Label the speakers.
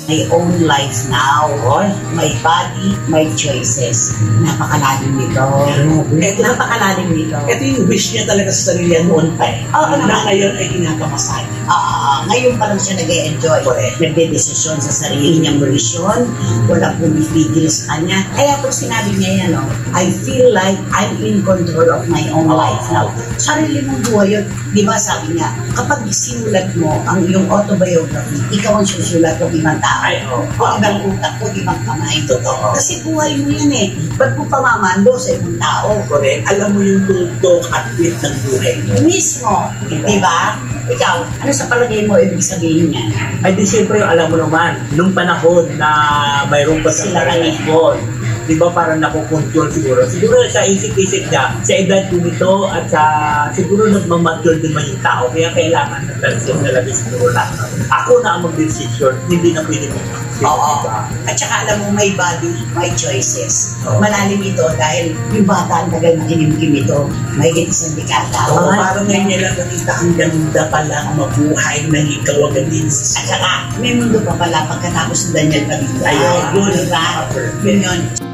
Speaker 1: my own life now. My body, my choices. Napakalalim nito. Napakalalim nito.
Speaker 2: Ito yung wish niya talaga sa sarili noon pa eh.
Speaker 1: Oo
Speaker 2: na
Speaker 1: naman.
Speaker 2: ngayon ay kinakamasahe.
Speaker 1: Ngayon pa lang siya nag-e-enjoy. Nagde-desisyon sa sarili niyang desisyon. Walang pumipigil sa kanya. Kaya pag sinabi niya yan, I feel like I'm in control of my own life now. Sarili mong buhay yun. Di ba sabi niya, kapag sinulat mo ang iyong autobiography, ikaw ang susulat ng ibang tao. O ibang utak o ibang kamay.
Speaker 2: Totoo.
Speaker 1: Kasi buhay mo yan eh. Ba't mo pamamando sa ibang tao?
Speaker 2: Correct. Alam mo yung tutok at bit ng buhay mo.
Speaker 1: Mismo. Di ba? Ikaw, ano sa palagay mo ibig sabihin niya?
Speaker 3: Ay di siyempre alam mo naman, nung panahon na mayroon pa
Speaker 1: Sila
Speaker 3: sa baseball, di ba parang nakukontrol siguro. Siguro sa isip-isip niya, sa edad ko nito at sa siguro nagmamature din man yung tao, kaya kailangan ng transyon na labis siguro lang. Ako na ang mag-decision, hindi na pwede mo.
Speaker 1: Oo. At saka alam mo, may body, may choices. Malalim ito dahil yung bata ang tagal makinimkim ito. May isang dekada.
Speaker 2: Parang ngayon niya lang nakita ang ganda pala mabuhay ng ikaw ang din.
Speaker 1: At saka, may mundo pa pala pagkatapos ng Daniel Padilla.
Speaker 2: Ayun,
Speaker 1: yun, diba? Yun yun.